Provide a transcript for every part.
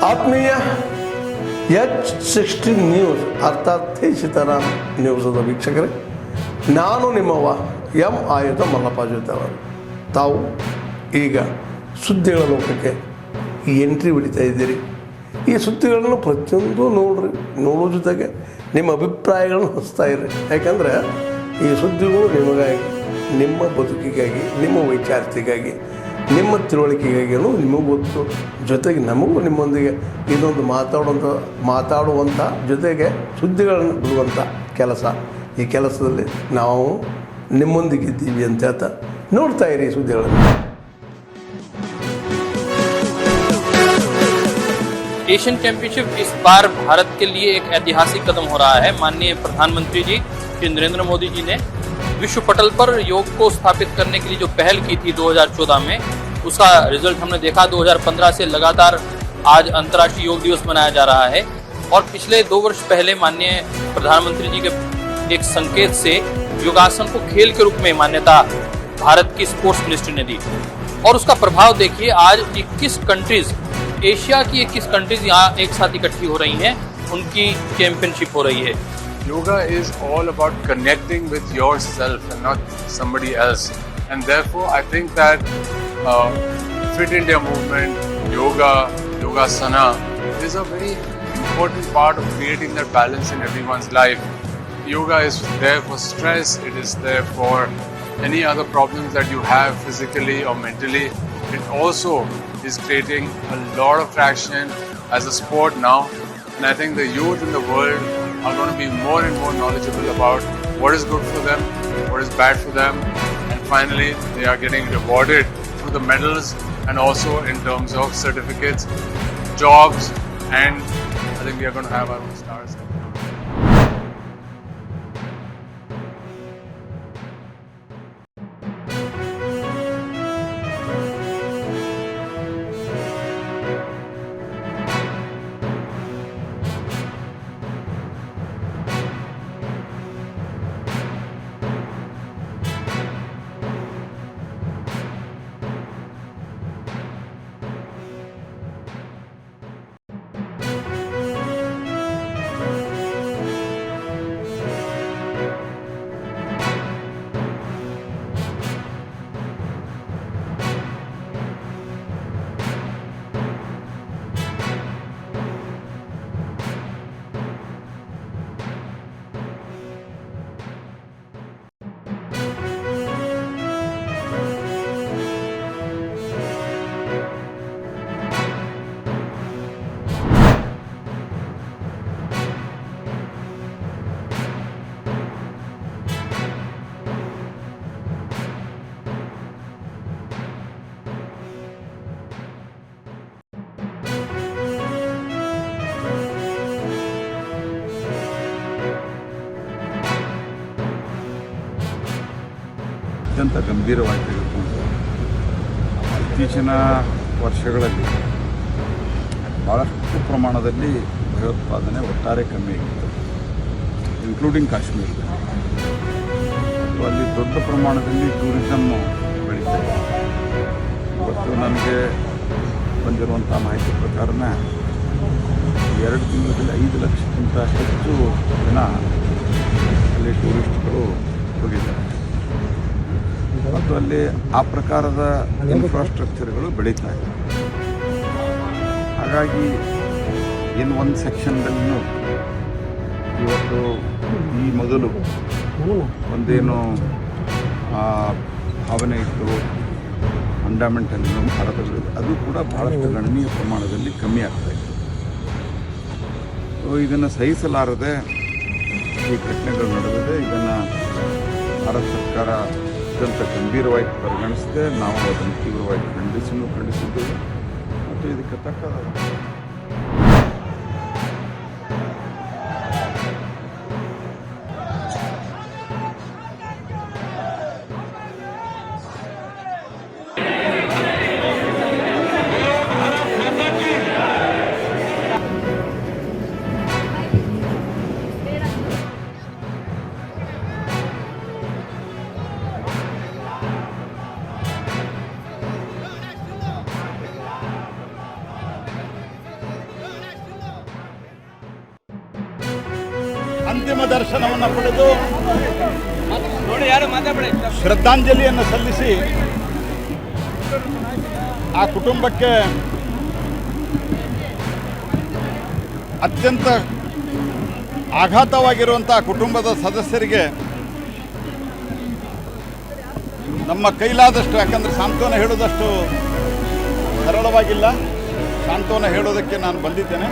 ಆತ್ಮೀಯ H16 news ಅರ್ಥಾತ್ ಸೀತಾರಾಮ್ ನ್ಯೂಸದ ವೀಕ್ಷಕರೇ, ನಾನು ನಿಮ್ಮವ ಎಂ ಆಯುಧ ಮಲ್ಲಪ್ಪ ಜೊತೆವರು. ತಾವು ಈಗ ಸುದ್ದಿಗಳ ಲೋಕಕ್ಕೆ ಎಂಟ್ರಿ ಹೊಡಿತಾ ಇದ್ದೀರಿ. ಈ ಸುದ್ದಿಗಳನ್ನು ಪ್ರತಿಯೊಂದು ನೋಡೋ ಜೊತೆಗೆ ನಿಮ್ಮ ಅಭಿಪ್ರಾಯಗಳನ್ನು ಹಚ್ತಾ ಇರ್ರಿ. ಯಾಕಂದರೆ ಈ ಸುದ್ದಿಗಳು ನಿಮಗಾಗಿ, ನಿಮ್ಮ ಬದುಕಿಗಾಗಿ, ನಿಮ್ಮ ವೈಚಾರಿಕೆಗಾಗಿ, ನಿಮ್ಮ ತಿಳುವಳಿಕೆಗಾಗಿಯೂ ನಿಮಗೂ ಗೊತ್ತು. ಜೊತೆಗೆ ನಮಗೂ ನಿಮ್ಮೊಂದಿಗೆ ಇದೊಂದು ಮಾತಾಡುವಂಥ ಜೊತೆಗೆ ಸುದ್ದಿಗಳನ್ನು ಬಿಡುವಂಥ ಕೆಲಸ. ಈ ಕೆಲಸದಲ್ಲಿ ನಾವು ನಿಮ್ಮೊಂದಿಗಿದ್ದೀವಿ ಅಂತ ಹೇಳ್ತಾ ನೋಡ್ತಾ ಇರಿ ಸುದ್ದಿಗಳನ್ನು. एशियन चैंपियनशिप इस बार भारत के लिए एक ऐतिहासिक कदम हो रहा है. माननीय प्रधानमंत्री जी श्री नरेंद्र मोदी जी ने विश्व पटल पर योग को स्थापित करने के लिए जो पहल की थी 2014 में, उसका रिजल्ट हमने देखा. 2015 से लगातार आज अंतर्राष्ट्रीय योग दिवस मनाया जा रहा है. और पिछले 2 वर्ष पहले माननीय प्रधानमंत्री जी के एक संकेत से योगासन को खेल के रूप में मान्यता भारत की स्पोर्ट्स मिनिस्ट्री ने दी. और उसका प्रभाव देखिए, आज 21 कंट्रीज, एशिया की 21 कंट्रीज यहाँ एक साथ इकट्ठी हो रही हैं, उनकी चैंपियनशिप हो रही है. Yoga is all about connecting with yourself and not somebody else. And therefore, I think that Fit India movement, yoga, yogasana is a very important part of creating that balance in everyone's life. Yoga is there for stress. It is there for any other problems that you have physically or mentally. It also is creating a lot of traction as a sport now. And I think the youth in the world are going to be more and more knowledgeable about what is good for them, what is bad for them, and finally they are getting rewarded through the medals and also in terms of certificates, jobs, and I think we are going to have our own stars. ಅತ್ಯಂತ ಗಂಭೀರವಾಗಿ ತೆಗೆದುಕೊಂಡು ಇತ್ತೀಚಿನ ವರ್ಷಗಳಲ್ಲಿ ಭಾಳಷ್ಟು ಪ್ರಮಾಣದಲ್ಲಿ ಭಯೋತ್ಪಾದನೆ ಒಟ್ಟಾರೆ ಕಮ್ಮಿಯಾಗಿತ್ತು, including ಕಾಶ್ಮೀರದಲ್ಲಿ. ಮತ್ತು ಅಲ್ಲಿ ದೊಡ್ಡ ಪ್ರಮಾಣದಲ್ಲಿ ಟೂರಿಸಮ್ ಬೆಳೀತಾ ಇದೆ. ಇವತ್ತು ನನಗೆ ಬಂದಿರುವಂಥ ಮಾಹಿತಿ ಪ್ರಕಾರನ 2 ತಿಂಗಳಲ್ಲಿ 5 ಲಕ್ಷಕ್ಕಿಂತ ಹೆಚ್ಚು ಜನ ಅಲ್ಲಿ ಟೂರಿಸ್ಟ್ಗಳು ಹೋಗಿದ್ದಾರೆ. ಮತ್ತು ಅಲ್ಲಿ ಆ ಪ್ರಕಾರದ ಇನ್ಫ್ರಾಸ್ಟ್ರಕ್ಚರ್ಗಳು ಬೆಳೀತಾ ಇದೆ. ಹಾಗಾಗಿ ಇನ್ನು ಒಂದು ಸೆಕ್ಷನ್ದಲ್ಲಿನೂ ಇವತ್ತು ಈ ಮೊದಲು ಒಂದೇನು ಭಾವನೆ ಇತ್ತು ಫಂಡಮೆಂಟಲಿನೂ ಭಾರತದಲ್ಲಿ, ಅದು ಕೂಡ ಭಾಳಷ್ಟು ಗಣನೀಯ ಪ್ರಮಾಣದಲ್ಲಿ ಕಮ್ಮಿ ಆಗ್ತಾ ಇದೆ. ಸೊ ಇದನ್ನು ಸಹಿಸಲಾರದೆ ಈ ಘಟನೆಗಳು ನಡೆದಿದೆ. ಇದನ್ನು ಭಾರತ ಸರ್ಕಾರ ಅತ್ಯಂತ ಗಂಭೀರವಾಗಿ ಪರಿಗಣಿಸಿದೆ. ನಾವು ಅದನ್ನು ತೀವ್ರವಾಗಿ ಖಂಡಿಸಿದ್ದೇವೆ ಮತ್ತು ಇದಕ್ಕೆ ತಕ್ಕದಾದ ಅಂತಿಮ ದರ್ಶನವನ್ನು ಪಡೆದು ಶ್ರದ್ಧಾಂಜಲಿಯನ್ನು ಸಲ್ಲಿಸಿ ಆ ಕುಟುಂಬಕ್ಕೆ ಅತ್ಯಂತ ಆಘಾತವಾಗಿರುವಂಥ ಕುಟುಂಬದ ಸದಸ್ಯರಿಗೆ ನಮ್ಮ ಕೈಲಾದಷ್ಟು, ಯಾಕಂದರೆ ಸಾಂತ್ವನ ಹೇಳೋದಷ್ಟು ಸರಳವಾಗಿಲ್ಲ, ಸಾಂತ್ವನ ಹೇಳೋದಕ್ಕೆ ನಾನು ಬಂದಿದ್ದೇನೆ.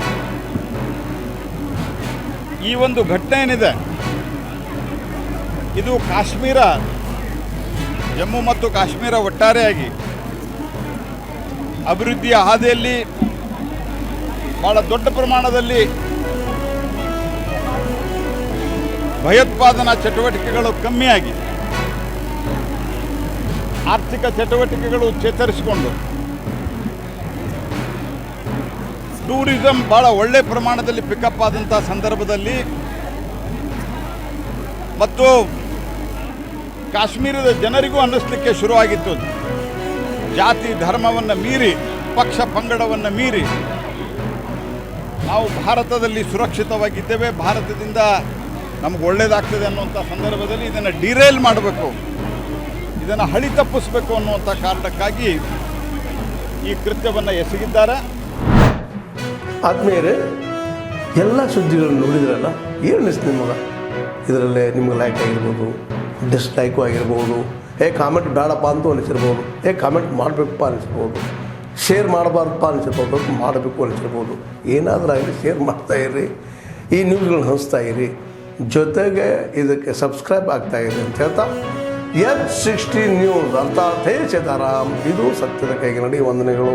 ಈ ಒಂದು ಘಟನೆ ಏನಿದೆ ಇದು ಕಾಶ್ಮೀರ, ಜಮ್ಮು ಮತ್ತು ಕಾಶ್ಮೀರ ಒಟ್ಟಾರೆಯಾಗಿ ಅಭಿವೃದ್ಧಿಯ ಹಾದಿಯಲ್ಲಿ ಭಾಳ ದೊಡ್ಡ ಪ್ರಮಾಣದಲ್ಲಿ ಭಯೋತ್ಪಾದನಾ ಚಟುವಟಿಕೆಗಳು ಕಮ್ಮಿಯಾಗಿ ಆರ್ಥಿಕ ಚಟುವಟಿಕೆಗಳು ಚೇತರಿಸಿಕೊಂಡು ಟೂರಿಸಂ ಭಾಳ ಒಳ್ಳೆ ಪ್ರಮಾಣದಲ್ಲಿ ಪಿಕಪ್ ಆದಂಥ ಸಂದರ್ಭದಲ್ಲಿ ಮತ್ತು ಕಾಶ್ಮೀರದ ಜನರಿಗೂ ಅನ್ನಿಸ್ಲಿಕ್ಕೆ ಶುರುವಾಗಿತ್ತು, ಜಾತಿ ಧರ್ಮವನ್ನು ಮೀರಿ, ಪಕ್ಷ ಪಂಗಡವನ್ನು ಮೀರಿ ನಾವು ಭಾರತದಲ್ಲಿ ಸುರಕ್ಷಿತವಾಗಿದ್ದೇವೆ, ಭಾರತದಿಂದ ನಮ್ಗೆ ಒಳ್ಳೆಯದಾಗ್ತದೆ ಅನ್ನುವಂಥ ಸಂದರ್ಭದಲ್ಲಿ ಇದನ್ನು ಡಿರೇಲ್ ಮಾಡಬೇಕು, ಇದನ್ನು ಹಳಿ ತಪ್ಪಿಸಬೇಕು ಅನ್ನುವಂಥ ಕಾರಣಕ್ಕಾಗಿ ಈ ಕೃತ್ಯವನ್ನು ಎಸಗಿದ್ದಾರೆ. ಆದ್ಮೇಲೆ ಎಲ್ಲ ಸುದ್ದಿಗಳನ್ನು ನೋಡಿದ್ರಲ್ಲ, ಏನು ಅನಿಸ್ತು ನಿಮಗೆ? ಇದರಲ್ಲೇ ನಿಮ್ಗೆ ಲೈಕ್ ಆಗಿರ್ಬೋದು, ಡಿಸ್ಲೈಕು ಆಗಿರ್ಬೋದು, ಕಾಮೆಂಟ್ ಬೇಡಪ್ಪ ಅಂತೂ ಅನಿಸಿರ್ಬೋದು, ಕಾಮೆಂಟ್ ಮಾಡಬೇಕಪ್ಪ ಅನಿಸಿರ್ಬೋದು, ಶೇರ್ ಮಾಡಬಾರ್ದಪ್ಪ ಅನಿಸಿರ್ಬೋದು, ಮಾಡಬೇಕು ಅನಿಸಿರ್ಬೋದು. ಏನಾದರೂ ಆಗಲಿ ಶೇರ್ ಮಾಡ್ತಾಯಿರಿ, ಈ ನ್ಯೂಸ್ಗಳನ್ನ ಹಂಚ್ತಾ ಇರಿ, ಜೊತೆಗೆ ಇದಕ್ಕೆ ಸಬ್ಸ್ಕ್ರೈಬ್ ಆಗ್ತಾಯಿರಿ ಅಂತ ಹೇಳ್ತಾ H16 ನ್ಯೂಸ್ ಅರ್ಥಾತ್ ಹೇ ಸೀತಾರಾಮ್, ಇದು ಸತ್ಯದ ಕೈಗೆ ನಡಿ. ವಂದನೆಗಳು.